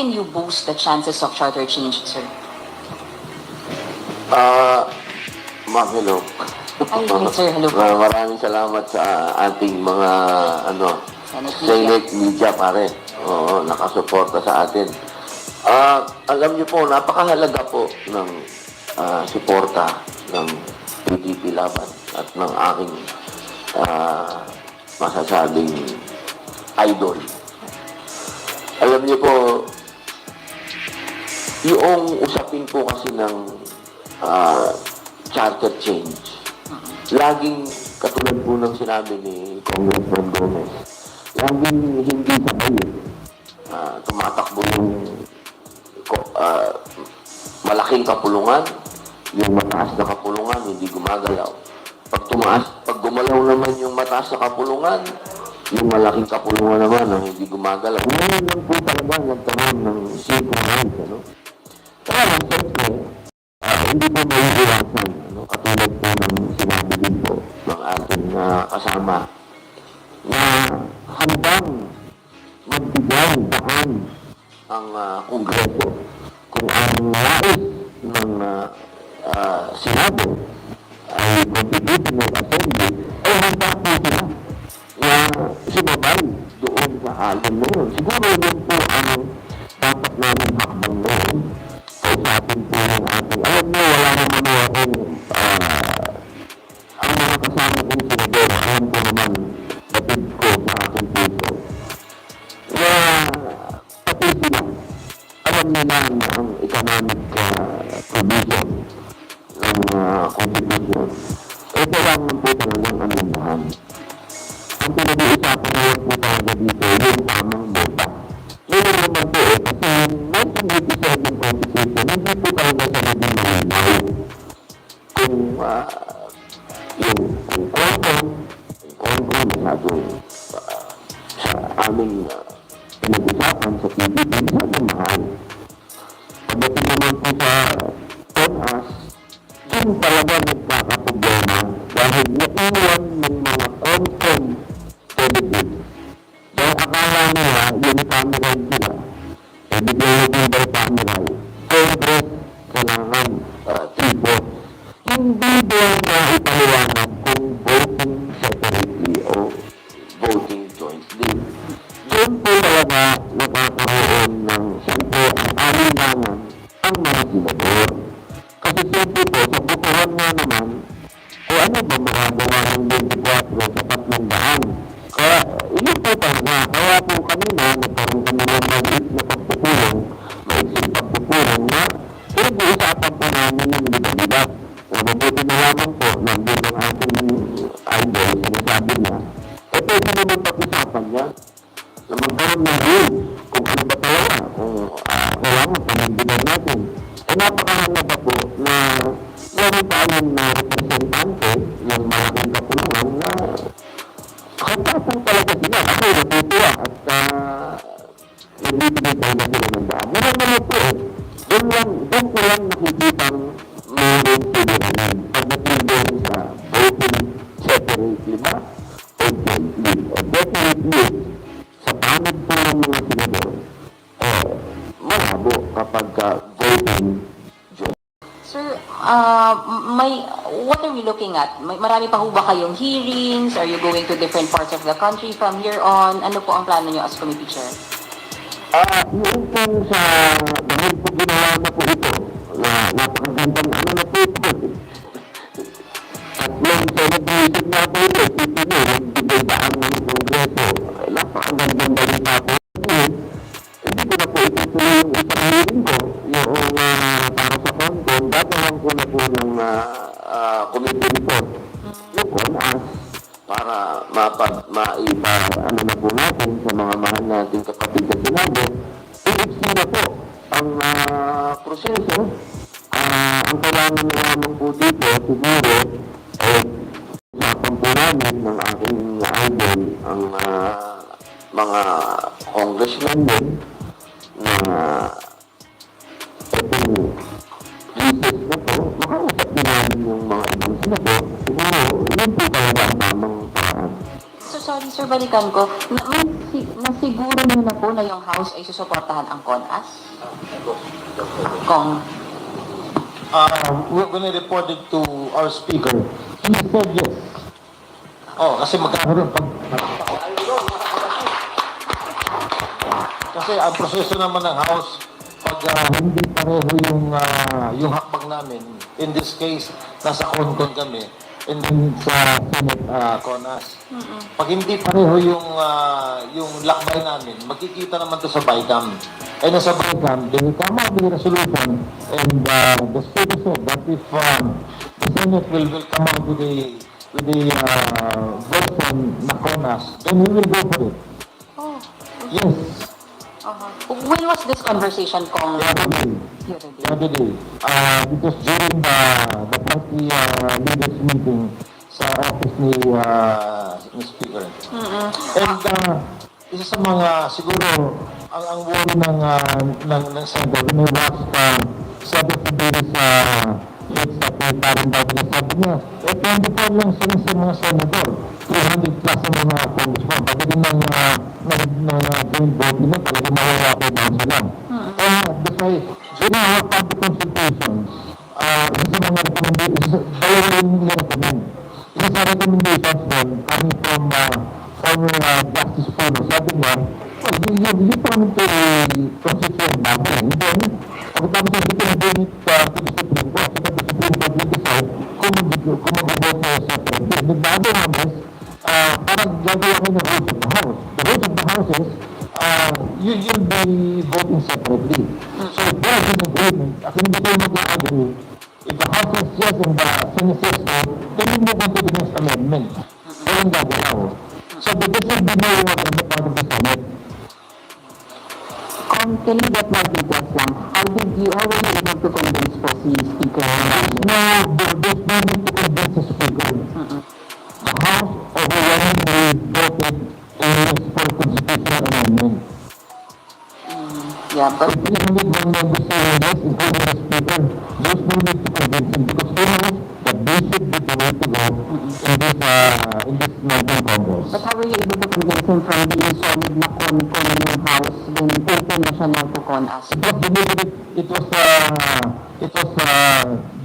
can you boost the chances of charter change, sir? Ma'am, hello. Ay, yes, sir. Hello po. Maraming salamat sa ating mga Senate Senate media, pare. Oo, nakasuporta sa atin. Alam niyo po, napakahalaga po ng suporta ng PDP Laban at ng aking masasabing idol. Alam niyo po, yung usapin po kasi ng charter change, laging katulad po ng sinabi ni Congressman Gomez, laging hindi sabay. Tumatakbo yung malaking kapulungan, yung mataas na kapulungan, hindi gumagalaw. Pag gumalaw naman yung mataas na kapulungan, yung malaking kapulungan naman ang hindi gumagalaw. Ngayon lang po talaga nagkaroon ng synchronize, ano? Kaya lang, siyempre, hindi po may iwasan, ano? Katulad po ng sinabi din po ng ating kasama na handang magbigay daan ang Kongreso kung ang nais ng Senado ay Constitutional Assembly, ay handa po sila na sumabay doon sa alon na yun. Siguro yun po ang dapat namin hakbang noon. Kausapin po ng ating, alam mo, wala naman akong ang mga kasama kong senador, alam ko naman, batid ko sa aking puso. Na pati sila, alam nila na ang economic provision ng Constitution, ito lang po talagang anunahan. Ang pinag-iusapan nila po talaga dito, yung tamang bota. Yun naman po kasi 1987 Constitution, hindi po talaga sa naging malinaw. Kung yung Congo, masyadong sa aming pinag-usapan sa PDP, masyadong mahal. Pagdating naman po sa TONAS, dyan talaga nagkakaproblema dahil naiwan ng mga on-com benefits. Dahil akala nila, unicameral sila, bigyan natin bicameral, Congress, kailangan 3 votes. Hindi doon na ipaliwanag kung voting separately o voting jointly. Doon po talaga nakakaroon ng siyempre ang alinlangan ang mga senador. Kasi siyempre po, sa bukuhan nga naman, ano ba magagawa ng 24 sa 300? Kaya, yun po talaga. Kaya po kanina, nagkaroon kami ng maliit na pagpupulong, maisip pagpupulong na pinag-uusapan po namin ng liba-liba. Mabuti na lamang po, nandun ang ating idol, sinasabi niya, pwede naman pag-usapan niya na magkaroon ng rule kung ano ba talaga, kung kailangan panindigan natin. Napakahalaga po na meron tayong na representante ng malaking kapulungan na kapatang talaga sila. Ako natutuwa at nagbibigay talaga sila ng daan. Meron naman po doon ko lang nakikitang meron pilihanin. Pagdating doon sa voting separately ba o jointly. O definitely, sa panig po ng mga senador, malabo kapag voting jointly. Sir, what are we looking at? Marami pa ho ba kayong hearings? Are you going to different parts of the country from here on? Ano po ang plano nyo as committee chair? Yung po sa dahil po ginawa na po ito, na napakagandang na po ito. At yung celebration na po ito, titino, nagbigay daan ng Kongreso, napakagandang balita po. Hindi ko na po itutuloy yung isang hearing ko, yung para sa Congress, gagawin ko na po ng committee report. Yung CONAS, para ano na po natin sa mga mahal nating kapatid sa Senado, i-explain na po ang proseso. Ang kailangan na naman po dito, siguro, usapan po namin ng aking idol, ang mga congressman din, na itong recess na po, makausap din namin yung mga ibang senador. Siguro, yun po talaga ang tamang paraan. So, sorry sir, balikan ko. Nasiguro niyo na po na yung House ay susuportahan ang CONAS? Kung When I reported to our speaker, he said yes. Oh, kasi magkakaroon kasi ang proseso naman ng House, pag hindi pareho yung hakbang namin, in this case, nasa CONCON kami, and then sa Senate CONAS. Pag hindi pareho yung lakbay namin, magkikita naman to sa BICAM. And sa BICAM, they will come out with a resolution, and the Speaker said that if the Senate will come out with a version na CONAS, then we will go for it. oh, Yes, when was this conversation, Kong? the other day. The other day. The other day, because during the party leaders meeting sa office ni Speaker. And isa sa mga siguro ang worry ng Senator when I watched Senator Davis parang dati na sabi niya, 24 lang sila sa mga senador, 300 plus ang mga congressman, pagdating ng joint voting na talaga mawala ko down sila. That's why, during our public consultations, isa sa mga recommendations, isa sa recommendations doon, coming from former Justice Polo, sabi niya, well, you come to a constituent body, and then, pagkatapos hindi ko na-bring it to the Supreme Court, so that the Supreme Court will decide kung mag-vote sa separately. And the other one is, parang gagawa ko ng rules of the House. The rules of the House is, you'll be voting separately. So if there is an agreement, at hindi kayo mag-agree, if the House says yes and the Senate says no, then you move on to the next amendment. Walang gagalaw. So the decision be made on the part of the Senate. Can you get more details lang? How were you able to convince po si Speaker? There's no need to convince the Speaker. The House overwhelmingly voted for constitutional amendment. Yeah, but 301 members saying yes, including the Speaker. There's no need to convince him because he knows that this should be the way to go in this National Congress. But how were you able to convince him from being solid na con yung House, then open na siya now to CONAS? It was delivered, they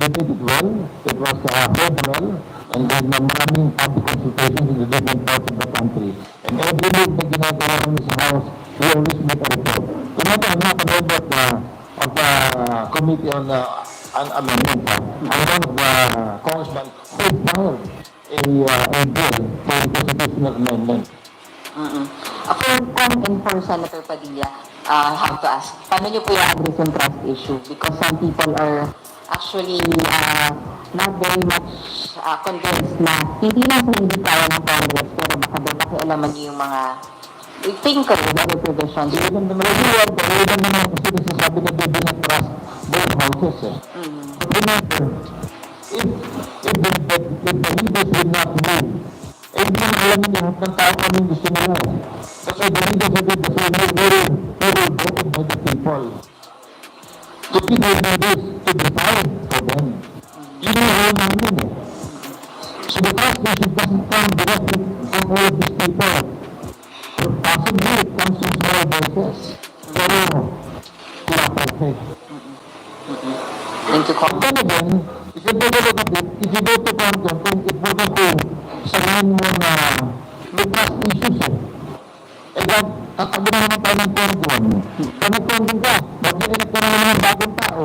did it well, it was heard well, and then maraming public consultations in the different parts of the country. And every move na ginagawa kami sa House, we always make a report. Remember, I'm not a member of the Committee on Amendments. I'm one of the congressmen who filed a bill for a constitutional amendment. For Kong and for Senator Padilla, I have to ask, paano niyo po i-address yung trust issue? Because some people are actually not very much convinced na hindi lang sa hindi kaya ng Congress, pero baka daw pakialaman niyo yung mga thinker with other provisions. Even the Maladiwag, even naman kasi nasasabi na they do not trust both houses. But remember, if the leaders will not move, hindi na alam niyo lahat ng tao kami gusto nila. That's why the leaders of the Senate were voted by the people. To be their leaders, to decide for them. Yun ang alam namin eh. So the trust issue doesn't come directly from all of these people. Possibly it comes from small voices. Pero, pinapalpit. Thank you, Kong. Then again, if you take a look at it, if you go to Congress, then it wasn't to sabihin mo na may trust issues eh. Eh, tatabi na naman tayo ng Congress. Kung nag-Congress ka, mag-elect ka na naman ng bagong tao.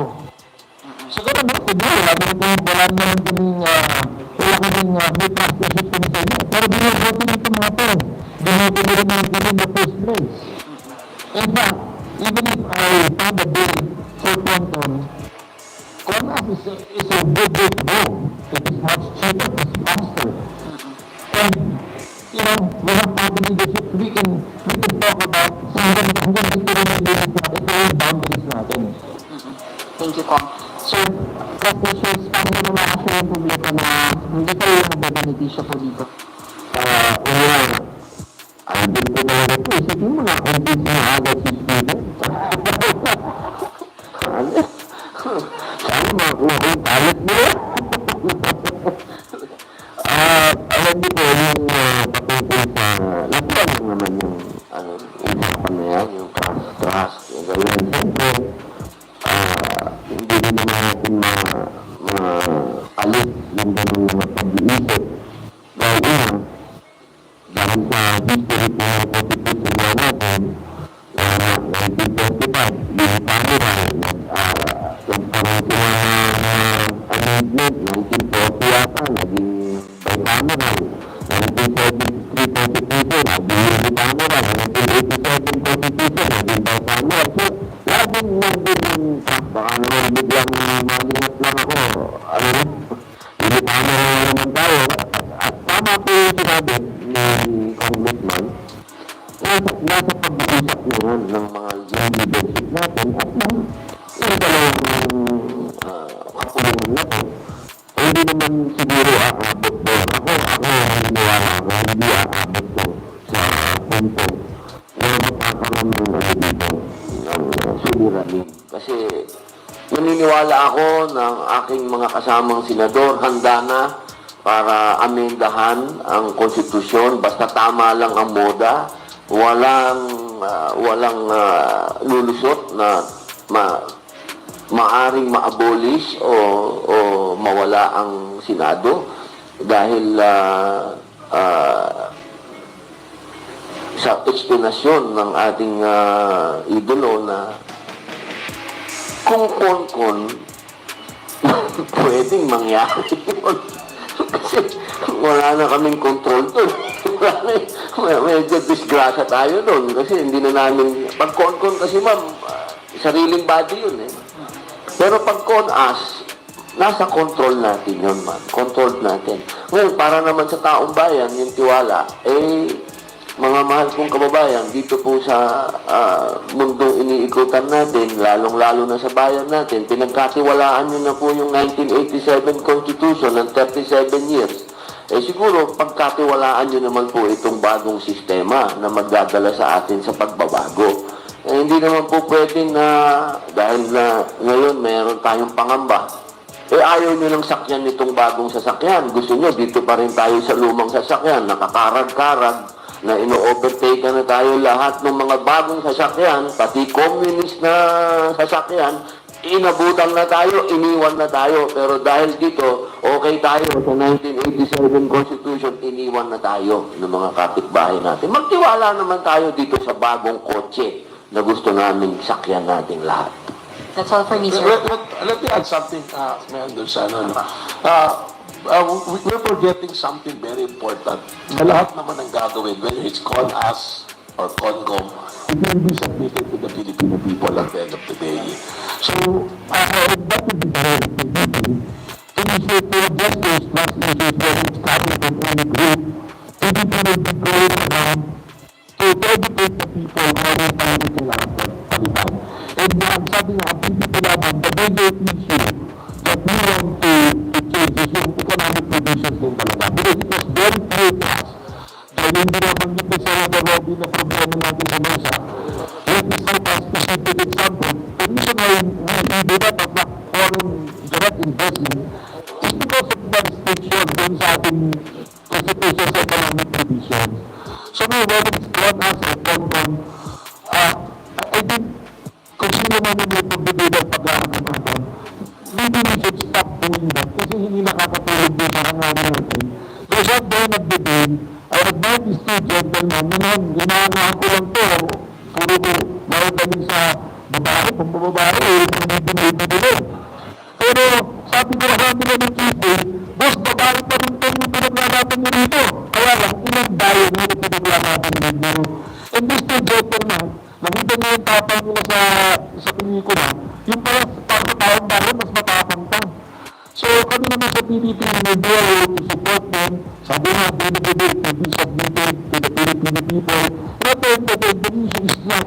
Siguro na, wala naman kaming may trust issues kami sa inyo. Pero binoboto nito mga to. Binoboto nito mga kami in the first place. In fact, even if I found a bill for Conton, CONAS is a good way to go. It is much cheaper, it's faster. And, you know, we have public leadership, we can talk about hanggang dito rin ang limit natin, ito yung boundaries natin. Thank you, Kong. So, trust issues, paano nyo makasya yung publiko na hindi kayo mabebenepisyo po dito? Ang din ko talaga ito, isipin mo na kung hindi siya agad si Speaker. Sana makakuha ko yung talent nila. Alam niyo po yung patungkol sa unicameral, nagkaroon sila ng amendment, 1940 yata, naging bicameral, 1973 Constitution, naging unicameral, 1987 Constitution, naging bicameral. So, laging nandun yung, baka naman biglang malingat lang ako, unicameral naman tayo. At tama po yung sinabi ni Congressman, nasa pag-uusap naman ng mga young leadership natin at ng dalawang kapulungan na to, hindi naman siguro aabot po. Ako naniniwala ako, hindi aabot po sa punto na magkakaroon ng dito, ng suliranin. Kasi naniniwala ako ng aking mga kasamang senador, handa na para amendahan ang konstitusyon, basta tama lang ang moda, walang lulusot na maaring ma-abolish o mawala ang Senado dahil sa explanasyon ng ating idolo na kung kon pwedeng mangyari yun. Kasi wala na kaming control doon. Medyo disgrasya tayo doon kasi hindi na namin, pag kon kasi ma'am, sariling body yun eh. Pero pag con-as, nasa control natin yun ma'am. Control natin. Ngayon, para naman sa taong bayan, yung tiwala, mga mahal kong kababayan, dito po sa mundong iniikutan natin, lalong-lalo na sa bayan natin, pinagkatiwalaan nyo na po yung 1987 Constitution ng 37 years. Siguro, pagkatiwalaan nyo naman po itong bagong sistema na magdadala sa atin sa pagbabago. Hindi naman po pwedeng na, dahil na ngayon meron tayong pangamba, ayaw nyo lang sakyan itong bagong sasakyan. Gusto nyo, dito pa rin tayo sa lumang sasakyan, nakakarag-karag, na ino-overtake na tayo lahat ng mga bagong sasakyan, pati communist na sasakyan, inabutan na tayo, iniwan na tayo. Pero dahil dito, okay tayo sa 1987 Constitution, iniwan na tayo ng mga kapitbahay natin. Magtiwala naman tayo dito sa bagong kotse na gusto namin sakyan natin lahat. That's all for me, sir. Let me add something, Mayor Dulcano. We're forgetting something very important. Sa lahat naman ng gagawin, whether it's CONAS or CONCOM, it will be submitted to the Filipino people at the end of the day. So, that would be very important. To address those plus issues, whether it's coming from any group, PDP will be going around to educate the people how they find it kailangan palitan. And sabi nga, PDP laban, the major issue that we want to change is yung economic conditions din talaga. Because it was very clear to us dahil hindi naman dito sa Robby na problema natin sa bansa. Let me cite a specific example. The reason why we do not attract foreign direct investment is because of the restriction dun sa ating constitution sa economic conditions. So now, whether it's CONAS or CONCOM, I think kung sino man yung may pagbibigay pag-aaman, maybe we should stop doing that kasi hindi nakakatulog din sa hangarin natin. Because at the end of the day, I advise these two gentlemen, hinahangaan ko lang to, puro ko maradaling sa babae, kung babae, hindi binibigay. Pero sabi ko sa nila ng Tuesday, boss, babae pa rin tayo yung pinaglalaban nyo dito. Kaya lang, ilang dayo na yung pinaglalaban nyo. And these two gentlemen, nakita nyo yung tapang nila sa pelikula, yung para sa taong bayan, mas matapang pa. So, kami naman sa PDP, may dual to support them. Sabi nga, benefit to be submitted to the Filipino people. But the issue is not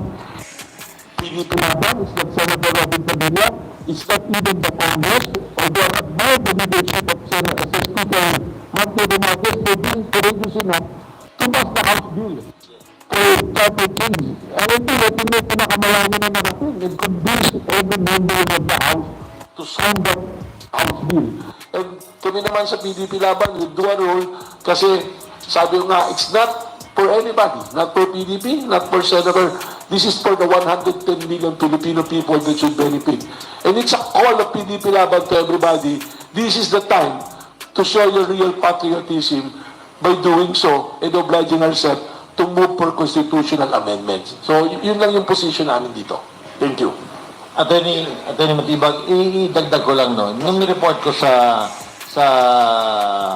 PDP laban, it's not Senator Robin Padilla, it's not even the Congress, although I admire the leadership of Speaker Marco Romualdez for being courageous enough to pass the House bill for charter change. And I think ito may pinakamalami na natin and convince every member of the House to sign that House bill. And kami naman sa PDP laban, we do a role kasi sabi ko nga, it's not for anybody, not for PDP, not for Senator. This is for the 110 million Filipino people that should benefit. And it's a call of PDP laban to everybody. This is the time to show your real patriotism by doing so and obliging ourselves to move for constitutional amendments. So, yun lang yung position namin dito. Thank you. Attorney Matibag, idagdag ko lang no. Nung report ko sa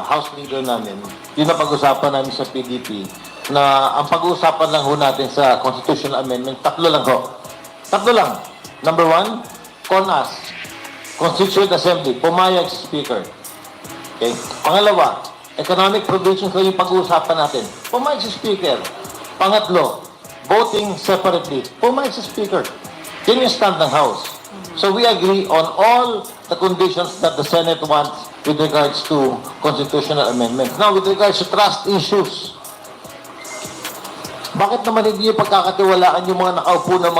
House Leader namin, yun na pag-usapan namin sa PDP, na ang pag-uusapan lang ho natin sa Constitutional Amendment, tatlo lang ho. Tatlo lang. Number one, CONAS, Constituent Assembly, pumayag si Speaker. Okay? Pangalawa, economic provisions lang yung pag-uusapan natin. Pumayag si Speaker. Pangatlo, voting separately. Pumayag si Speaker. Yun yung stand ng House. So we agree on all the conditions that the Senate wants with regards to constitutional amendment. Now, with regards to trust issues, bakit naman hindi yung pagkakatiwalaan yung mga nakaupo ng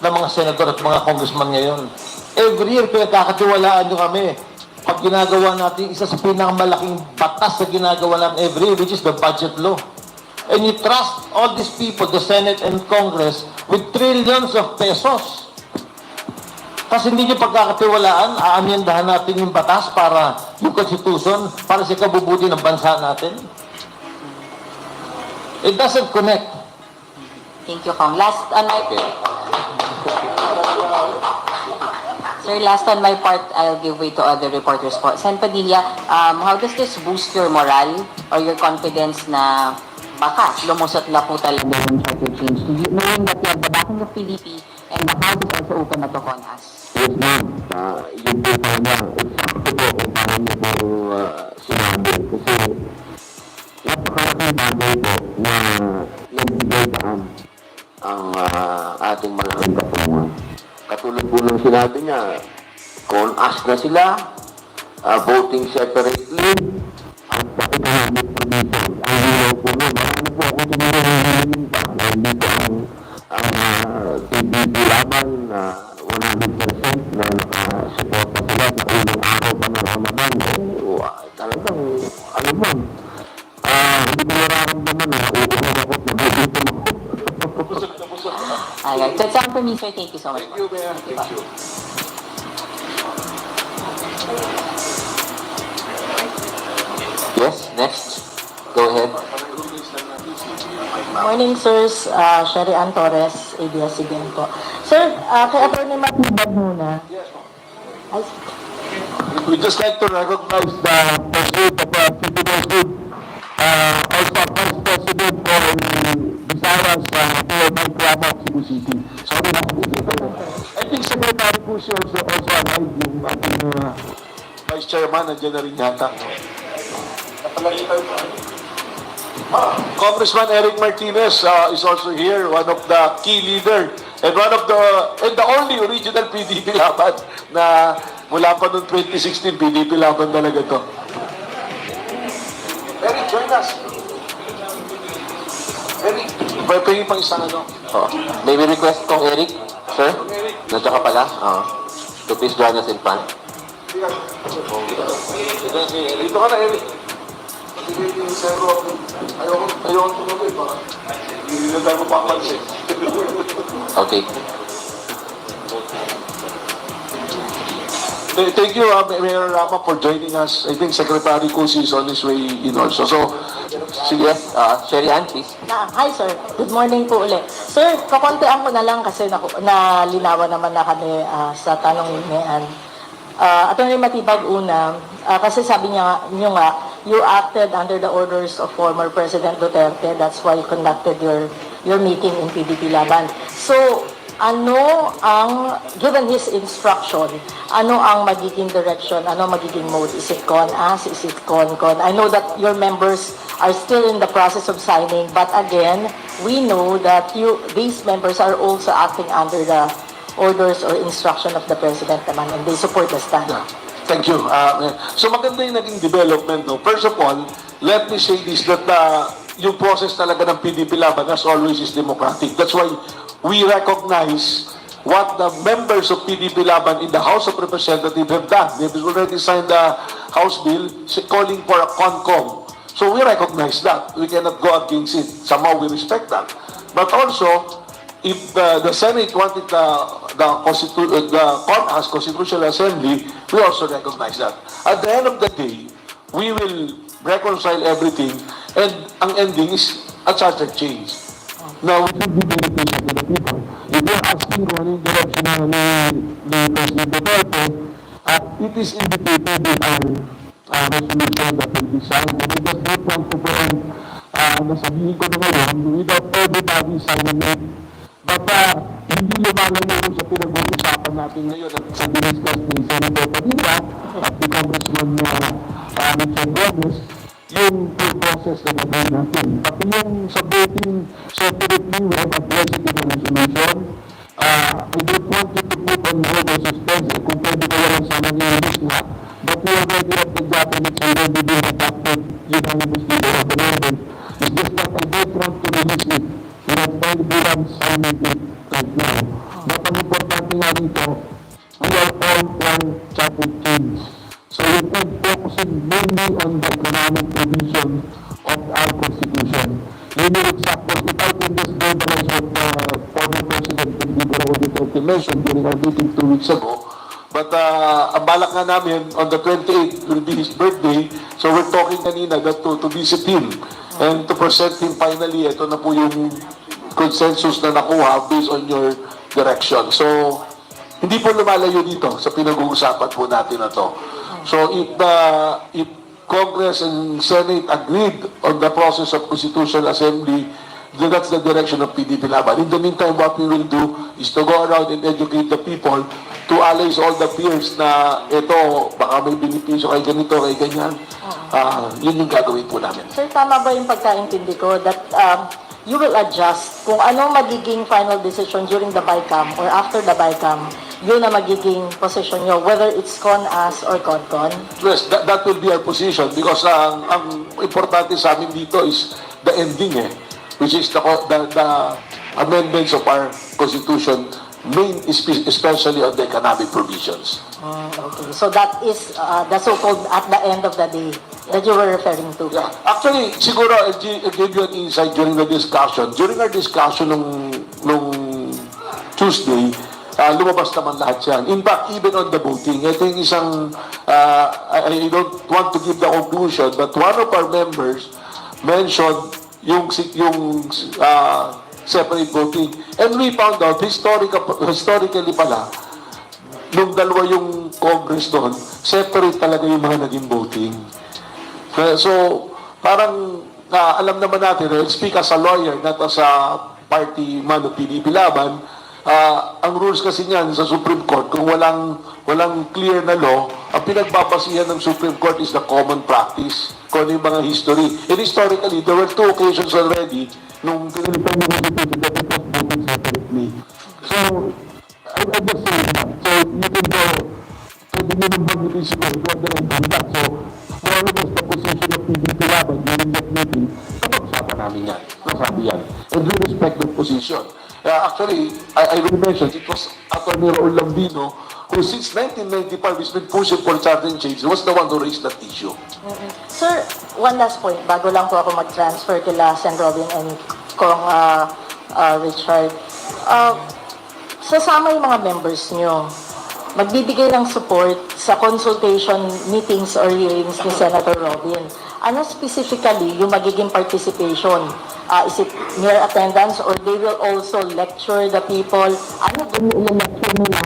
mga senador at mga congressman ngayon? Every year, pinagkakatiwalaan nyo kami. Pag ginagawa natin, isa sa pinakamalaking batas na ginagawa natin every year, which is the budget law. And you trust all these people, the Senate and Congress, with trillions of pesos. Kasi hindi nyo pagkakatiwalaan, aamyendahan natin yung batas para yung Constitution, para sa kabubuti ng bansa natin. It doesn't connect. Thank you, Kong. Last on my Sir, last on my part, I'll give way to other reporters po. Sen Padilla, how does this boost your morale or your confidence na baka lumusot na po talaga yung charter change, knowing that you have the backing of PDP and the House is also open na to CONAS? Yes, ma'am. Yun po sana, exacto po kung paano niyo po sinabi. Kasi napakalaking bagay po na nagbigay daan ang ating malaking kapungan. Katulad po ng sinabi niya, CONAS na sila, voting separately, at economic provision. Ang hinaw po na, marami po ako siguro hinihiling pa na hindi po ang PDP laban na 100% na nakasuporta sila sa unang araw pa ng Ramadan. Talagang, ano ba, hindi ko nararamdaman na uulan ako at nagugutom ako. Alright, so it's time for me, sir. Thank you so much. Thank you, Mayor. Thank you. Yes, next. Go ahead. Morning, sirs. Sherry Ann Torres, ABS-CBN po. Sir, kay Atty. Matibag muna. Ay, We'd just like to recognize the pursuit of City Pursuit, also Vice President for Visayas, Mayor Mike Rama of Cebu City. Sorry na po. I think Secretary Pusi also arrived yung ating Vice Chairman, nandiyan na rin yata. Congressman Eric Martinez is also here, one of the key leader and the only original PDP laban na mula pa noong 2016 PDP laban talaga to. Eric, join us. Eric, pwede pang isang ano. May we request kong Eric, sir? Nandiyan ka pala? To please join us in front. Dito ka na, Eric. Ayaw tumuloy pa. Hindi na tayo mapapansin. Okay. Thank you, Mayor Rama, for joining us. I think Secretary Cusi is on his way in also. So, sige. Yes, Sherry Ann, please. hi, sir. Good morning po ulit. Sir, kakontian ko na lang kasi nalinawan naman na kami sa tanong ni Ann. Atty. Matibag una, kasi sabi niya nga, you acted under the orders of former President Duterte. That's why you conducted your meeting in PDP Laban. So, given his instruction, ano ang magiging direction, ano magiging mode? Is it CONAS? Is it CONCON? I know that your members are still in the process of signing, but again, we know that these members are also acting under the orders or instruction of the President naman, and they support the stand. Thank you. So maganda yung naging development. No? First of all, let me say this, that yung process talaga ng PDP Laban as always is democratic. That's why we recognize what the members of PDP Laban in the House of Representatives have done. They've already signed the House bill calling for a CONCOM. So we recognize that. We cannot go against it. Somehow we respect that. But also, if the Senate wanted the CONAS, Constitutional Assembly, we also recognize that. At the end of the day, we will reconcile everything, and ang ending is a charter change. Now, we should be very patient with the people. If you're asking kung ano yung direction ni President Duterte, it is indicated in our resolution that will be signed. And I just don't want to go on, nasabihin ko na ngayon, without everybody signing it. But hindi lumalayo sa pinag-uusapan natin ngayon at sa diniscuss ni Senator Padilla at ni Congressman Richard Gomez, yung full process na gagawin natin. Pati yung sa voting separately, we have addressed it in the resolution. I don't want you to put on hold or suspense it kung pwede ko lang sana i-release na. But we already have the documents already been adopted unanimously by the members. It's just that I don't want to release it without everyone signing it right now. But ang importante nga rito, we are all one chapel change. So we can focusing mainly on the economic provision of our Constitution. Yun yung example, if I can just verbalize what former President Ferdinand Duterte mentioned during our meeting 2 weeks ago. But ang balak nga namin, on the 28th will be his birthday, so we're talking kanina that to visit him and to present him finally, ito na po yung consensus na nakuha based on your direction. So, hindi po lumalayo dito sa pinag-uusapan po natin na to. So, if Congress and Senate agreed on the process of Constitutional Assembly, then that's the direction of PDP Laban. In the meantime, what we will do is to go around and educate the people, to allay all the fears na ito, baka may benepisyo kay ganito, kay ganyan. Yun yung gagawin po namin. Sir, tama ba yung pagkaintindi ko that you will adjust kung anong magiging final decision during the BICAM or after the BICAM, yun na magiging position nyo, whether it's CONAS or CONCON? Yes, that will be our position because ang importante sa amin dito is the ending which is the amendments of our Constitution, especially on the economic provisions. Okay, so that is the so-called at the end of the day that you were referring to. Yeah. Actually, siguro I gave you an insight during the discussion. During our discussion nung Tuesday, lumabas naman lahat yan. In fact, even on the voting, ito yung isang, I don't want to give the conclusion, but one of our members mentioned yung separate voting. And we found out, historically pala, nung dalawa yung Congress doon, separate talaga yung mga naging voting. So, parang alam naman natin, I'll speak as a lawyer, not as a party man of PDP Laban, ang rules kasi niyan sa Supreme Court, kung walang clear na law, ang pinagbabasihan ng Supreme Court is the common practice, kung ano yung mga history. And historically, there were 2 occasions already nung pinilipan ng Constitution that it was voted separately. So, I just say that. So, you can go, pwede nyo nang banggitin siguro, whether I've done that. So, what was the position of PDP Laban during that meeting? Kapag-usapan namin yan. Nasabi yan. And we respect the position. Actually, I will mention, it was Atty. Raul Lambino, who since 1995 has been pushing for certain change, was the one who raised that issue. Sir, one last point, bago lang po ako mag-transfer kila Sen. Robin and Kong Richard. Sasama yung mga members nyo, magbibigay ng support sa consultation meetings or hearings ni Senator Robin. Ano specifically yung magiging participation? Is it mere attendance or they will also lecture the people? Ano yung lecture nila?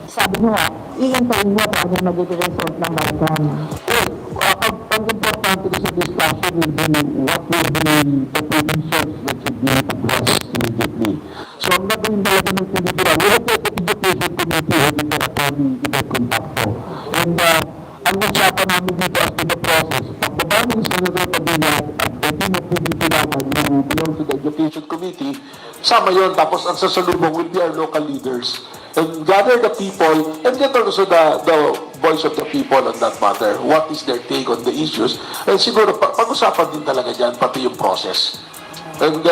Sabi nga, iintayin mo paano magiging result ng BICAM. Ang importante sa discussion will be what will be the provisions that should be addressed immediately. So, ang nagawin talaga ng Pilipino, we have the Education Committee headed by Atty. Ivette Contacto. And ang usapan namin dito as to the process, pagbaba ng Senator Padilla at the team of Pilipino who belong to the Education Committee, sama yun, tapos ang sasalubong will be our local leaders. And gather the people and get also the voice of the people on that matter. What is their take on the issues? And siguro, pag-usapan din talaga dyan, pati yung process. And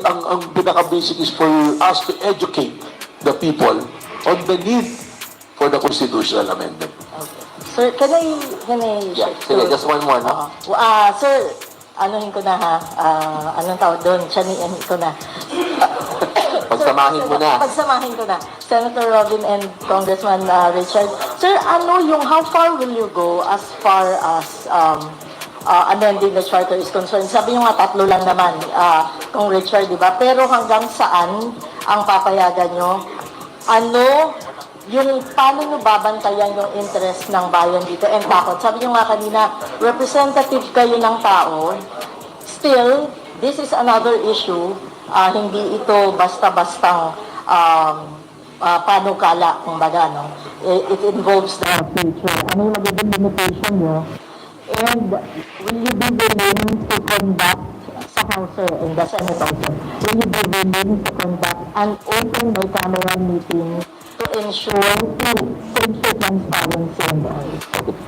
ang pinaka-basic is for us to educate the people on the need for the constitutional amendment. Okay. Sir, can I Yeah, sige, just one more, no? Sir, anuhin ko na ha. Anong tawag doon? Chaniin ko na. Pagsamahin mo na. Pagsamahin ko na. Senator Robin and Congressman Richard. Sir, how far will you go as far as amending the charter is concerned? Sabi nyo nga, 3 lang naman, Kong Richard, di ba? Pero hanggang saan ang papayagan nyo? Ano yung paano nyo babantayan yung interest ng bayan dito and takot? Sabi nyo nga kanina, representative kayo ng tao. Still, this is another issue. Hindi ito basta-bastang panukala, kumbaga, no? It involves the future. Ano yung magiging limitation nyo? And will you be willing to conduct sa House and the Senate also? Will you be willing to conduct an open bicameral meeting to ensure transparency and all?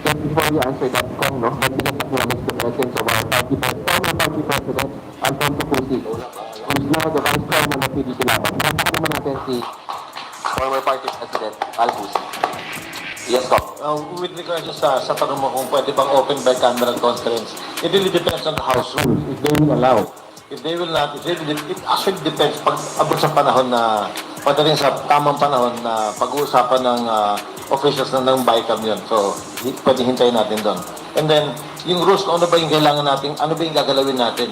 Just before you answer that, Kong, no, let me just acknowledge the presence of our former party president, Alfonso Pusi, who is now the vice chairman of PDP Laban. Kasama naman natin si former party president, Al Pusi. Yes, Kong. With regards sa tanong mo kung pwede bang open bicameral conference, it really depends on the House rules, if they will allow. If they will not, it actually depends pag abot sa panahon na, padating sa tamang panahon na pag-uusapan ng officials ng BICAM yun. So, pwede hintayin natin doon. And then, yung rules, kung ano ba yung kailangan natin, ano ba yung gagalawin natin?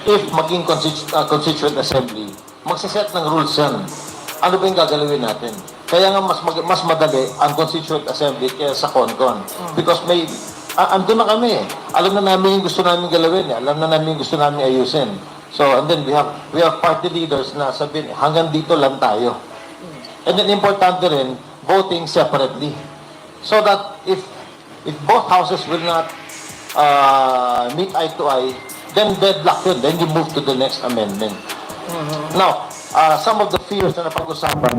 If maging constituent assembly, magsiset ng rules yan. Ano ba yung gagalawin natin? Kaya nga mas madali ang Constituent Assembly kaya sa CONCON. Because may, andun na kami. Alam na namin yung gusto namin galawin. Alam na namin yung gusto namin ayusin. So, and then we have party leaders na sabihin, hanggang dito lang tayo. And then importante rin, voting separately. So that if both houses will not meet eye to eye, then deadlock yun. Then you move to the next amendment. Now, some of the fears na napag-usapan,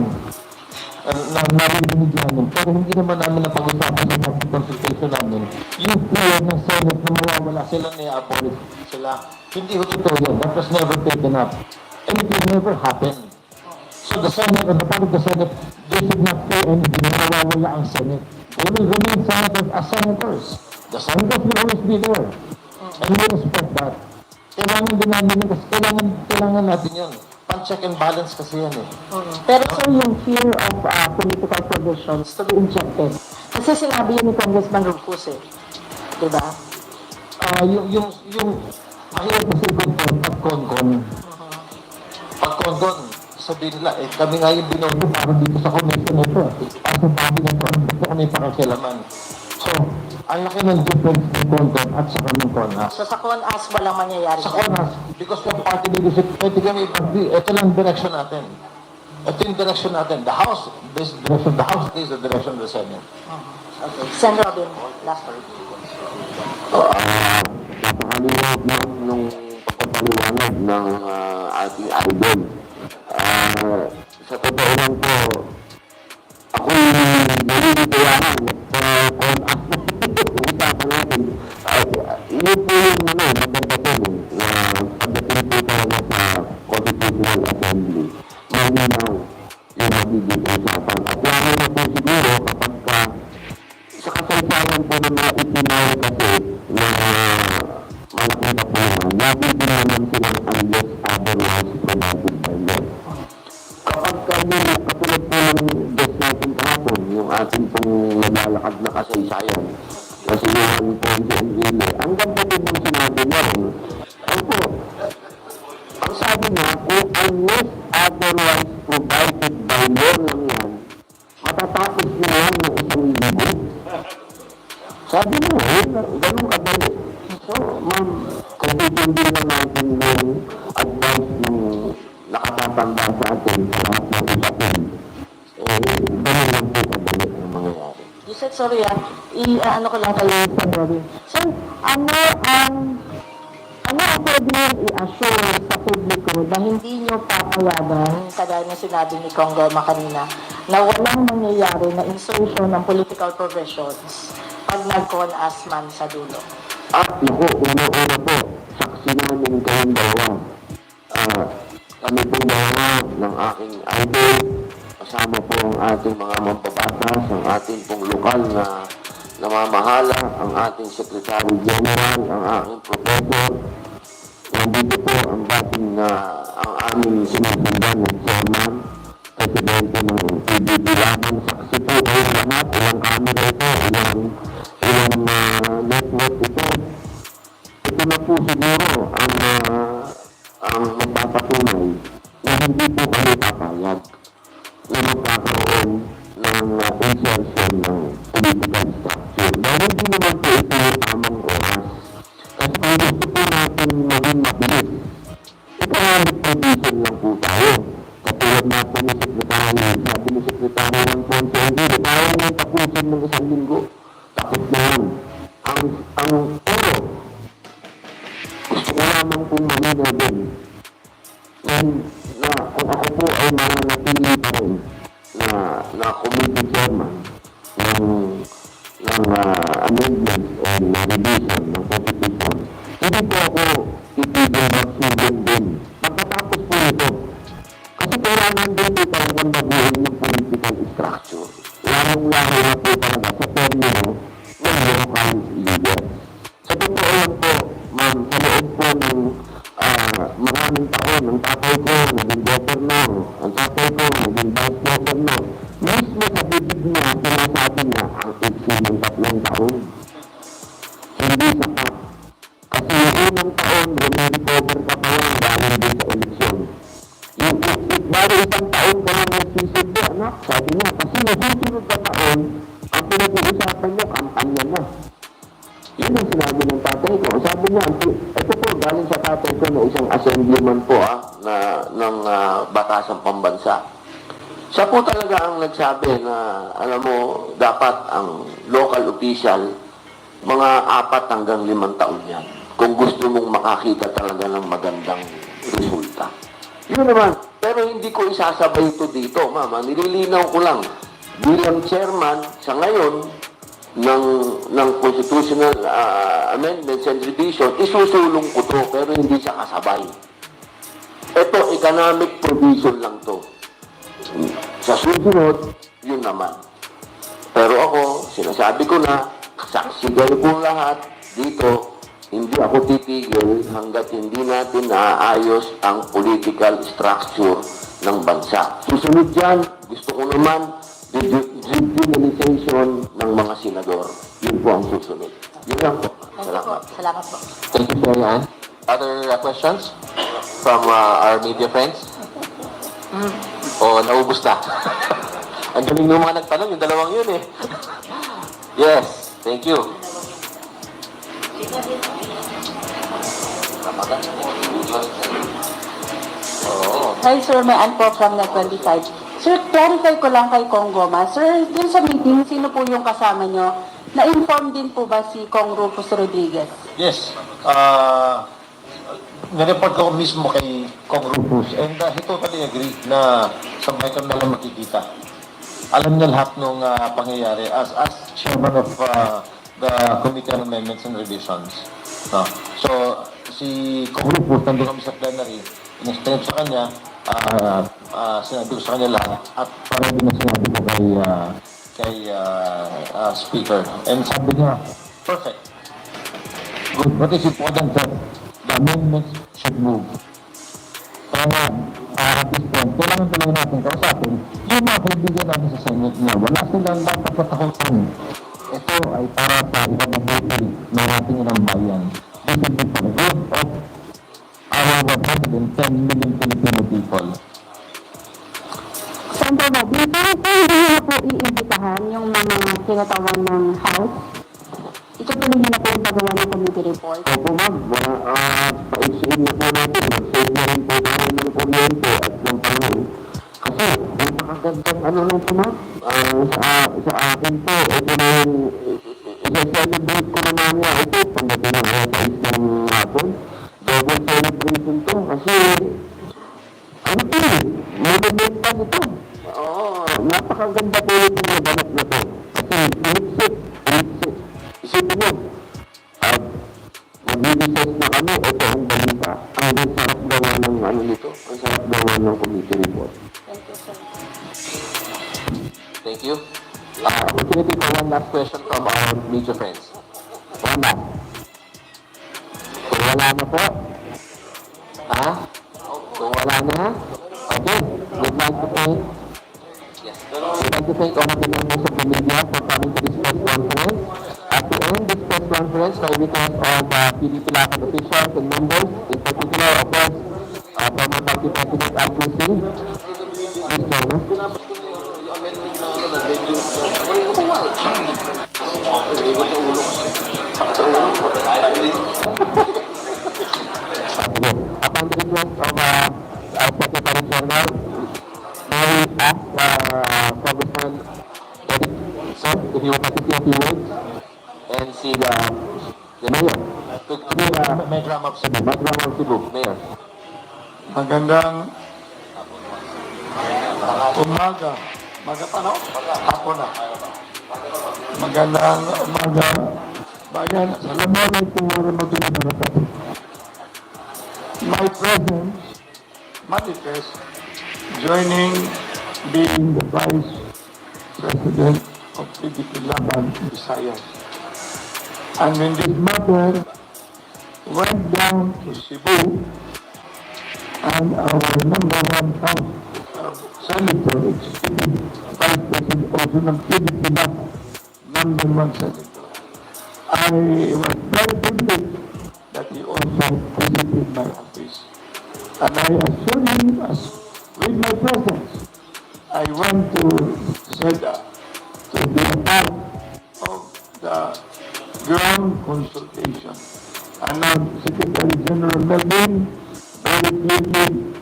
na narinig namin, pero hindi naman namin napag-usapan sa consultation namin, yung fear ng Senate na mawawala sila na i-abolish sila. Hindi ko totoo yun. That was never taken up. And it will never happen. So the Senate, and the part of the Senate, they should not say anything na mawawala ang Senate. They will remain senators as senators. The senators will always be there. And we respect that. Kailangan din namin yun kasi kailangan natin yun. Pan-check and balance kasi yan eh. Pero sir, yung fear of political provisions to be injected. Kasi sinabi yun ni Congressman Rufus eh. Diba? Yung mahirap kasi pag CONCON. Pag CONCON, sabihin nila, kami nga yung binoto para dito sa commission ito. Ang sabi na ito, ito kami pakikialaman. So, ang laki ng difference ng CONCON at sa kaming CONAS. So sa CONAS, walang mangyayari. Sa CONAS, because we have party leadership, pwede kami i-agree. Ito lang direction natin. Ito yung direction natin. The House, this direction, the House is the direction of the Senate. Okay. Sen. Robin, last word. Napakaliwanag nung pagpapaliwanag ng ating idol. Sa totoo lang po, ako'y nalilitayahan at usapan natin. Yun po yung maganda po na pagdating po talaga sa Constitutional Assembly. Malinaw yung magiging usapan. At lalo na po siguro kapag sa kasaysayan po ng mga itinaw kasi na malaki na po naman, nabitin naman silang unless otherwise provided by law. Kapag kami, katulad po ng guest natin kahapon, yung ating pong nalalakad na kasaysayan, kasi yung Ponce Enrile, ang ganda po ng sinabi namin, po, ang sabi niya, kung unless otherwise provided by law lang yan, matatapos na yan ng isang linggo. Sabi mo, ganun kadali. So, ma'am, kung tutundin na natin yung advice ng nakatatanda sa atin sa lahat ng usapin, ganun lang po kadali ang mangyayari. You said, sorry ano ko lang kayo, Sen. Robin. Sir, ano ang pwede nyo i-assure sa publiko na hindi nyo papayagan, kagaya na sinabi ni Kong Goma kanina, na walang mangyayari na insertion ng political provisions pag nag-CONAS man sa dulo? Naku, una-una po, saksi namin kayong dalawa. Kami pong dalawa ng aking idol, kasama po ang ating mga mampapatas, ang ating pong lokal na namamahala, ang ating Secretary General, ang aking professor. Nandito po ang dating ang aming sinusundan ng chairman, presidente ng PBB Laban. Saksi po kayo lahat, ilang camera ito, ilang network ito. Ito na po siguro ang hindi po kami papayag na magkakaroon ng insertion ng political structure. Dahil hindi naman po ito yung tamang oras. Kasi kung gusto po natin maging mabilis, economic provision lang po tayo. Katulad natin ni Sekretary, sabi ni Sekretary ng Ponce, hindi, kaya nang tapusin ng 1 linggo. Takot na yan. Pero, gusto ko lamang pong malinaw din na kung ako po ay mananatili pa rin na committee chairman ng amendments o na revision ng Constitution, hindi po ako itigil magsulong din. Pagkatapos po ito, kasi kailangan din po talagang baguhin ng political structure. Lamang-laro na po talaga sa termino ng local leaders. Sa totoo lang po, ma'am, sa loob po ng maraming taon, ang tatay ko naging governor, ang tatay ko naging vice governor, mismo sa bibig niya, sinasabi niya, ang iksi ng 3 taon. Hindi sapat. Kasi yung unang taon, recover ka pa lang dahil din sa eleksyon. Yung baro 1 taon ka lang nagsisilbi, anak, sabi niya, kasi yung susunod na taon, ang pinag-uusapan niya, kampanya na. Yun ang sinabi ng tatay ko. Sabi niya, ito po, galing sa tatay ko na isang assemblyman po ng Batasang Pambansa. Siya po talaga ang nagsabi na, alam mo, dapat ang local official, mga 4 hanggang 5 taon yan. Kung gusto mong makakita talaga ng magandang resulta. Yun naman. Pero hindi ko isasabay ito dito, mama. Nililinaw ko lang. Bilang chairman, sa ngayon, ng constitutional amendments and revision, isusulong ko to, pero hindi siya kasabay. Ito, economic provision lang to. Sa susunod, yun naman. Pero ako, sinasabi ko na, saksi kayo po lahat dito, hindi ako titigil hanggat hindi natin naayos ang political structure ng bansa. Susunod yan, gusto ko naman, decriminalization ng mga senador. Yun po ang susunod. Yun lang po. Thank you po. Salamat. Salamat po. Thank you, Sir Yan. Other questions from our media friends? O naubos na? Ang galing ng mga nagtanong, yung dalawang yun eh. Yes, thank you. Hi sir, may Anpo from Net 25. Sir, clarify ko lang kay Kong Goma. Sir, dun sa meeting, sino po yung kasama nyo? Na-inform din po ba si Kong Rufus Rodriguez? Yes. Nireport ko mismo kay Kong Rufus and he totally agree na sabay kami na lang makikita. Alam niya lahat ng pangyayari as chairman of the Committee on Amendments and Revisions. No. So, si Kong Rufus, nandun kami sa plenary, in-explain sa kanya, sinabi ko sa kanya lahat at parang din na sinabi ko kay speaker. And sabi niya, perfect. Good. What is important that the amendments should move. Kaya nga, at this point, kailangan talaga natin kausapin yung mga kaibigan natin sa Senate na wala silang dapat katakutan. Ito ay para sa ikababuti ng ating ilang bayan. This will be for the good of our 110 million Filipino people. Sandro mo, before po hindi na po iimbitahan yung mga kinatawan ng House, itutuloy nyo na po yung pagawa ng committee report. Opo ma'am, paisiin na po natin, mag-save na rin po tayo ng kuryente at ng panahon. Kasi, napakagandang ano lang po ma'am, sa akin po, ito na yung, isa-celebrate ko na namin ito, pagdating ng alas 6 ng hapon, double celebration to, kasi, ano po eh, monumenta ito. Oo, napakaganda po yung naganap na to. Kasi, inisip. Isipin mo, mag-recess na kami, ito ang balita. Ang sarap gawa ng ano nito, ang sarap gawa ng committee report. Thank you. Opportunity for one last question from our media friends. One last. Kung wala na po, kung wala na, okay, we'd like to thank all of the members of the media for coming to this press conference. At the end of this press conference, I request all the PDP Lacan officials and members, in particular, of course, former Party President Arthur Singh. Please join us. Upon the request of our Secretary General, may we ask Congressman Eric, sir, if you would like to say a few words and see the mayor. May drama of Cebu. Background of Cebu, Mayor. Magandang umaga. Maga pa, no? Hapon na. Magandang umaga. Bayan, assalamualaikum warahmatullahi wabarakatuh. My presence manifests joining being the Vice President of PDP Laban, Visayas. And when this matter went down to Cebu, and our number one house senator, executive vice president also ng PDP Laban, number one senator, I was very privileged that he also visited my office. And I assure him, as with my presence, I want to set up to be a part of the ground consultation. And now Secretary General Melvin very clearly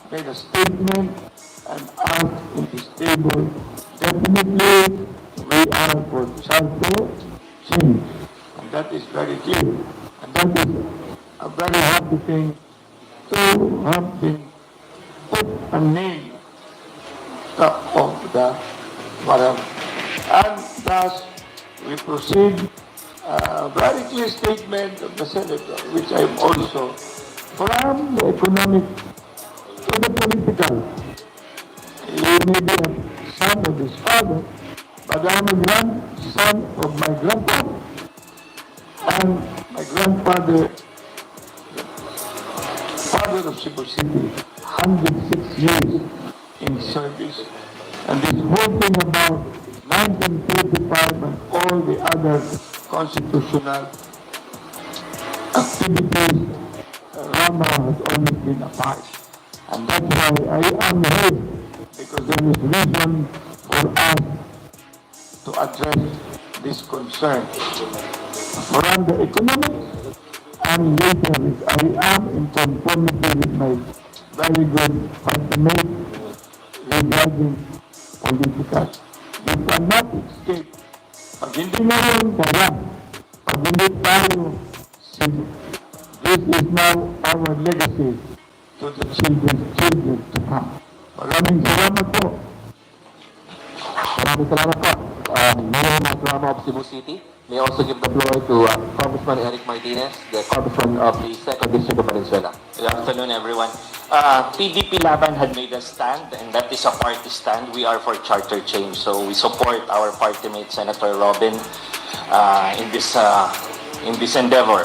made a statement and asked in his table, definitely we are for charter change. And that is very clear. And that is a very happy thing to have been put a name top of the whatever. And thus we proceed a very clear statement of the Senator, which I am also from the economic to the political. He may be a son of his father, but I am a grandson of my grandfather. And my grandfather, the father of Cebu City, 106 years in service. And this whole thing about 1935 and all the other constitutional activities, Rama has always been a part. And that's why I am here, because there is reason for us to address this concern. From the economics, and later I am in conformity with my very good partner regarding political. You cannot escape. Pag hindi ngayon, kaya. Pag hindi tayo, this is now our legacy to the children to come. Maraming salamat po. Maraming salamat po. Mayor Masrama of Cebu City. May also give the floor to Congressman Eric Martinez, the Congressman of the 2nd District of Valenzuela. Good afternoon, everyone. PDP Laban had made a stand, and that is a party stand. We are for charter change, so we support our party mate, Senator Robin, in this endeavor.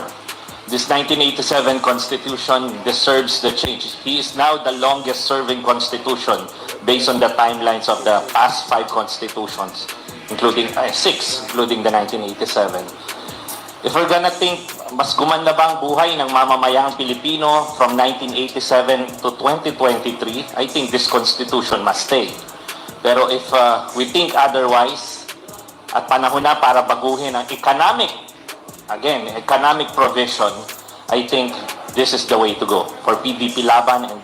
This 1987 Constitution deserves the change. He is now the longest-serving Constitution based on the timelines of the past 5 constitutions, including 6, including the 1987. If we're gonna think, mas gumanda ba ang buhay ng mamamayang Pilipino from 1987 to 2023, I think this Constitution must stay. Pero if we think otherwise, at panahon na para baguhin ang economic provision, I think this is the way to go for PDP Laban, and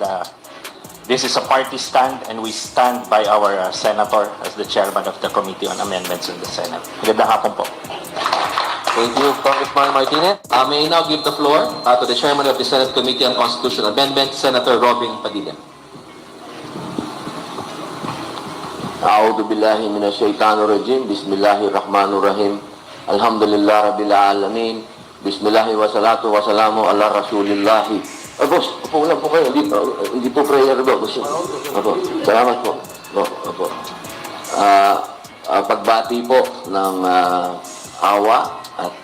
this is a party stand, and we stand by our senator as the chairman of the Committee on Amendments in the Senate. Magandang hapon po. Thank you, Congressman Martinez. May I now give the floor to the Chairman of the Senate Committee on Constitutional Amendments, Senator Robin Padilla. A'udhu billahi minasyaitanir rajim. Bismillahirrahmanirrahim. Alhamdulillah rabbil alamin. Bismillahi wa salatu wa salamu ala rasulillahi. Boss, upo lang po kayo. Hindi po prayer do. Opo, salamat po. Opo. Pagbati po ng awa at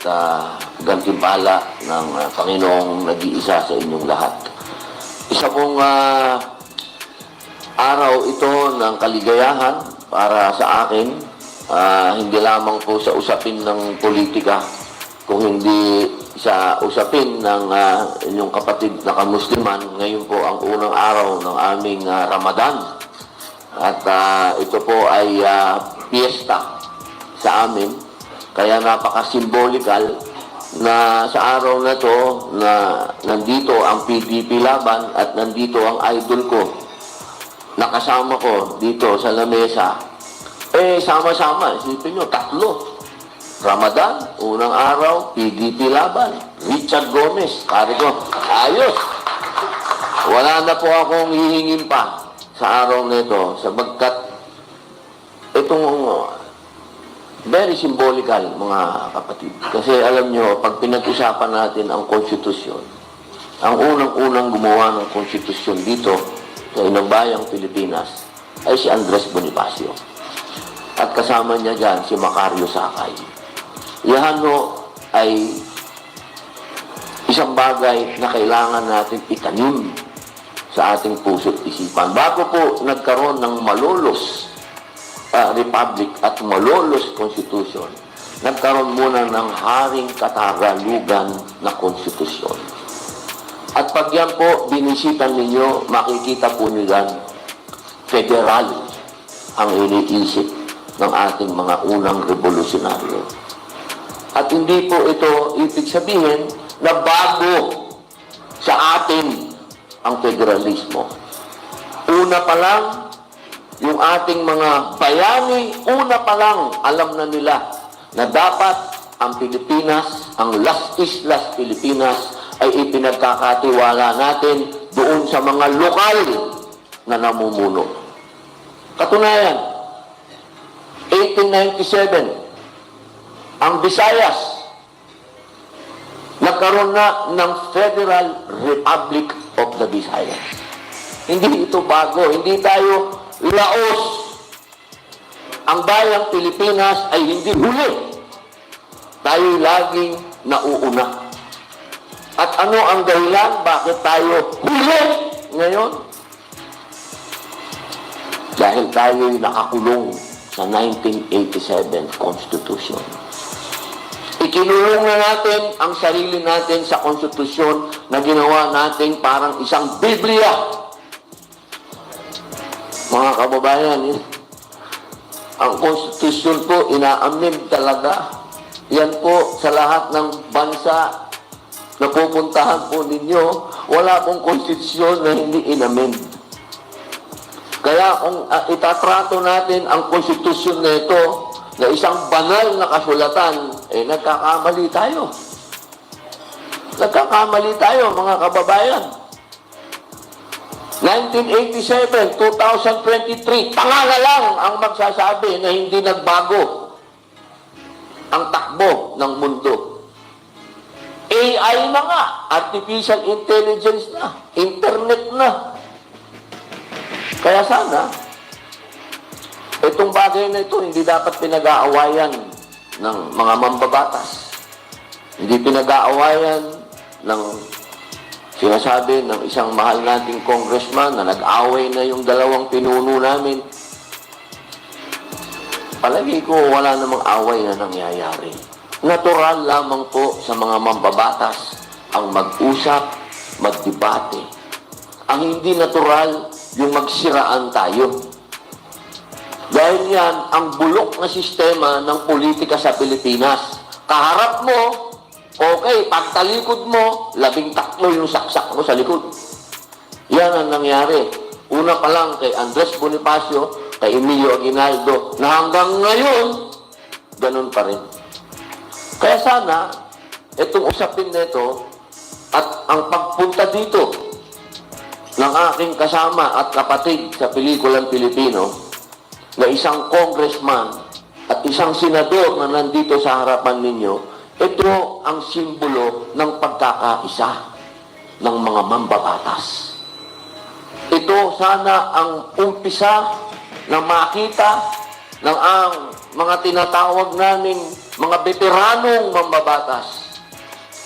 gantimpala ng Panginoong nag-iisa sa inyong lahat. Isa pong araw ito ng kaligayahan para sa akin, hindi lamang po sa usapin ng politika, kung hindi sa usapin ng inyong kapatid na kamusliman, ngayon po ang unang araw ng aming Ramadan. At ito po ay piyesta sa amin. Kaya napaka-symbolical na sa araw na to na nandito ang PDP laban at nandito ang idol ko. Nakasama ko dito sa lamesa. Sama-sama. Isipin nyo, 3. Ramadan, unang araw, PDP laban. Richard Gomez, kari ko. Ayos! Wala na po akong hihingin pa sa araw na ito, sabagkat itong very symbolical, mga kapatid. Kasi alam nyo, pag pinag-usapan natin ang konstitusyon, ang unang-unang gumawa ng konstitusyon dito sa Inang-Bayang Pilipinas ay si Andres Bonifacio. At kasama niya dyan si Macario Sakay. Yan ay isang bagay na kailangan natin itanim sa ating puso't isipan. Bago po nagkaroon ng malolos republic at malolos constitution, nagkaroon muna ng haring katagalugan na konstitusyon. At pag yan po binisitan ninyo, makikita po nyo yan, federal ang iniisip ng ating mga unang revolusyonaryo. At hindi po ito ibig sabihin na bago sa atin ang federalismo. Una pa lang, yung ating mga bayani, una pa lang, alam na nila na dapat ang Pilipinas, ang Las Islas Pilipinas, ay ipinagkakatiwala natin doon sa mga lokal na namumuno. Katunayan, 1897, ang Visayas, nagkaroon na ng Federal Republic of the Visayas. Hindi ito bago, hindi tayo laos. Ang bayang Pilipinas ay hindi huli. Tayo laging nauuna. At ano ang dahilan? Bakit tayo huli ngayon? Dahil tayo'y nakakulong sa 1987 Constitution. Ikinulong na natin ang sarili natin sa konstitusyon na ginawa natin parang isang Biblia. Mga kababayan, ang konstitusyon po ina-amend talaga. Yan po sa lahat ng bansa na pupuntahan po ninyo, wala pong konstitusyon na hindi in-amend. Kaya kung itatrato natin ang konstitusyon na ito na isang banal na kasulatan, nagkakamali tayo. Nagkakamali tayo, mga kababayan. 1987, 2023, tanga na lang ang magsasabi na hindi nagbago ang takbo ng mundo. AI na nga, artificial intelligence na, internet na. Kaya sana, itong bagay na ito, hindi dapat pinag-aawayan ng mga mambabatas. Hindi pinag-aawayan ng sinasabi ng isang mahal nating congressman na nag-away na yung dalawang pinuno namin. Palagi ko wala namang away na nangyayari. Natural lamang po sa mga mambabatas ang mag-usap, magdebate. Ang hindi natural, yung magsiraan tayo. Dahil yan, ang bulok na sistema ng politika sa Pilipinas. Kaharap mo, okay, pagtalikod mo, 13 yung saksak mo sa likod. Yan ang nangyari. Una pa lang kay Andres Bonifacio, kay Emilio Aguinaldo, na hanggang ngayon, ganun pa rin. Kaya sana, itong usapin nito at ang pagpunta dito ng aking kasama at kapatid sa pelikulang Pilipino na isang congressman at isang senador na nandito sa harapan ninyo, ito ang simbolo ng pagkakaisa ng mga mambabatas. Ito sana ang umpisa na makita ng ang mga tinatawag naming mga veteranong mambabatas.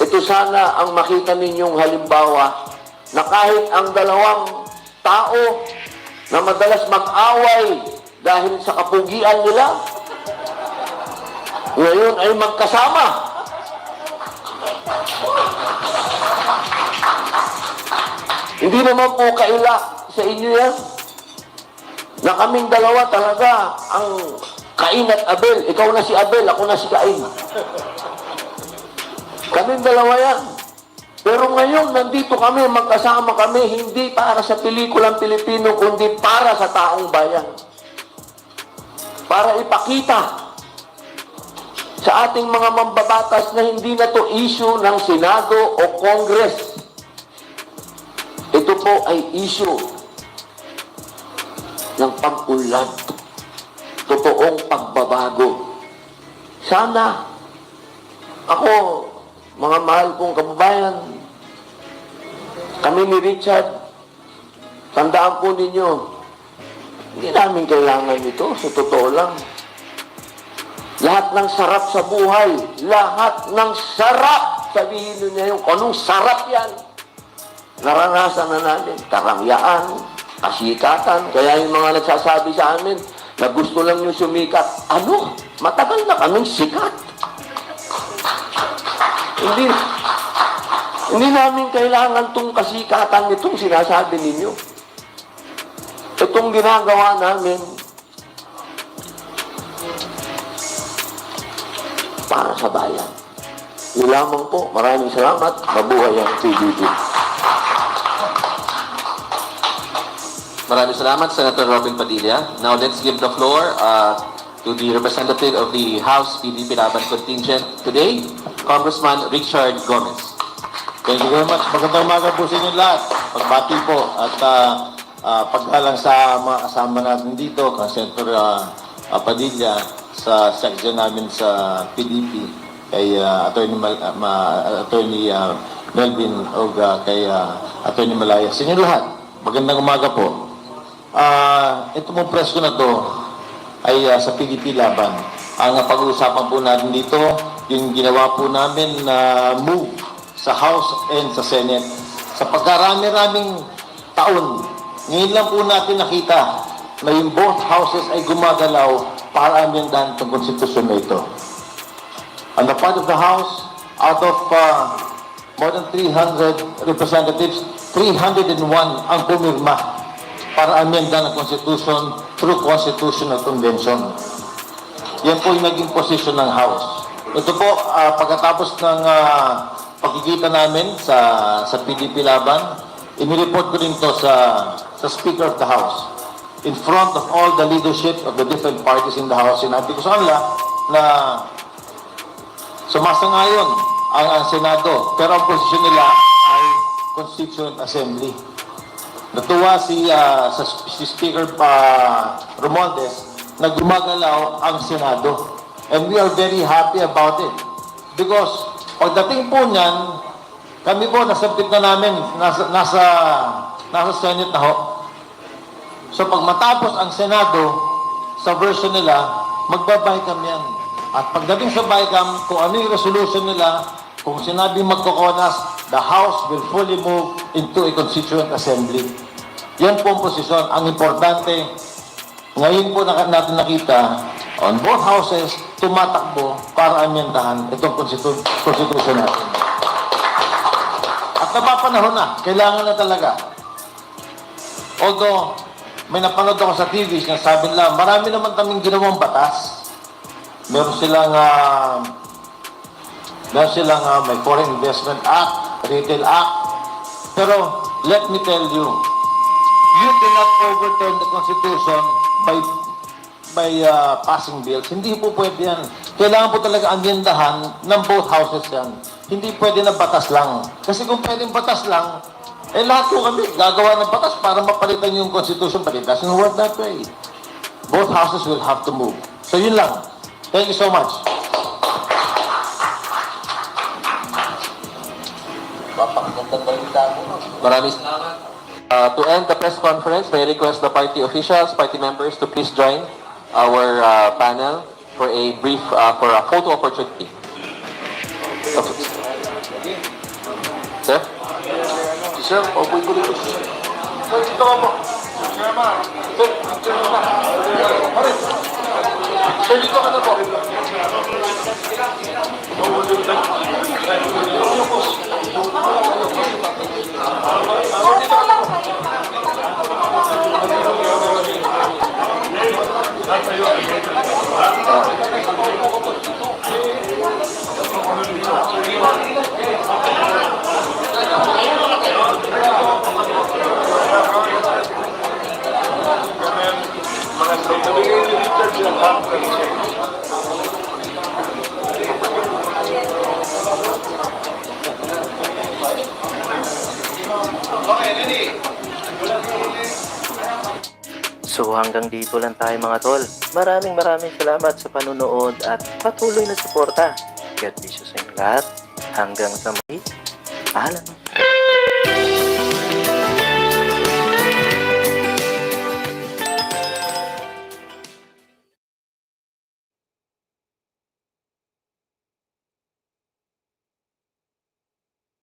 Ito sana ang makita ninyong halimbawa na kahit ang dalawang tao na madalas mag-away dahil sa kapugian nila, ngayon ay magkasama. Hindi naman po kaila sa inyo yan. Na kaming dalawa talaga ang Cain at Abel. Ikaw na si Abel, ako na si Cain. Kaming dalawa yan. Pero ngayon, nandito kami, magkasama kami, hindi para sa pelikulang Pilipino, kundi para sa taong bayan. Para ipakita sa ating mga mambabatas na hindi na to issue ng Senado o Congress. Ito po ay issue ng pag-unlad. Totoong pagbabago. Sana, ako, mga mahal kong kababayan, kami ni Richard, tandaan po ninyo, hindi namin kailangan ito, sa totoo lang. Lahat ng sarap sa buhay, lahat ng sarap, sabihin nyo niya yung anong sarap yan. Naranasan na namin, karangyaan, kasikatan, kaya yung mga nagsasabi sa amin, na gusto lang nyo sumikat. Ano? Matagal na kaming sikat. Hindi namin kailangan itong kasikatan itong sinasabi ninyo. Itong ginagawa namin para sa bayan. Yun lamang po. Maraming salamat. Mabuhay ang PBB. Maraming salamat, Senator Robin Padilla. Now let's give the floor to the representative of the House PDP Laban contingent today, Congressman Richard Gomez. Thank you very much. Magandang umaga po sa inyo lahat. Pagbati po at paggalang sa mga kasama natin dito, kay Senator Padilla, sa section namin sa PDP, kay Attorney Melvin o kay Attorney Malaya. Sa inyo lahat, magandang umaga po. Ito mong press ko na to ay sa PDP Laban. Ang pag-uusapan po natin dito, yung ginawa po namin na move sa House and sa Senate. Sa pagkarami-raming taon, ngayon lang po natin nakita na yung both houses ay gumagalaw para amendahan itong konstitusyon na ito. On the part of the House, out of more than 300 representatives, 301 ang pumirma para amendahan ang konstitusyon through constitutional convention. Yan po yung naging posisyon ng House. Ito po, pagkatapos ng pagkikita namin sa PDP Laban, inireport ko rin to sa Speaker of the House. In front of all the leadership of the different parties in the House, sinabi ko sa kanila na sumasangayon ang Senado, pero ang posisyon nila ay Constituent Assembly. Natuwa si Speaker Romualdez na gumagalaw ang Senado. And we are very happy about it. Because pagdating po niyan, kami po nasabit na namin, nasa Senate na ho. So pag matapos ang Senado, sa version nila, magbabaycam yan. At pagdating sa BICAM, kung ano yung resolution nila, kung sinabi magkokonas, the House will fully move into a Constituent Assembly. Yan po ang posisyon. Ang importante, ngayon po natin nakita, on both houses, tumatakbo para amyendahan itong konstitusyon natin. At napapanahon na, kailangan na talaga. Although, may napanood ako sa TV na sabi nila, marami naman kaming ginawang batas. Meron silang may Foreign Investment Act, Retail Act. Pero, let me tell you, you cannot overturn the Constitution by passing bills. Hindi po pwede yan. Kailangan po talaga amyendahan ng both houses yan. Hindi pwede na batas lang. Kasi kung pwedeng batas lang, lahat po kami gagawa ng batas para mapalitan yung Constitution, but it doesn't work that way. Both houses will have to move. So yun lang. Thank you so much. Maraming salamat. To end the press conference, may I request the party officials, party members to please join our panel for a brief, for a photo opportunity. Sir? Sir, paupoy ko dito. Sir, dito ka po. Sir, dito ka na po. So hanggang dito lang tayo mga tol. Maraming salamat sa panunood at patuloy na suporta. God bless you sa inyo lahat. Hanggang sa muli. Paalam.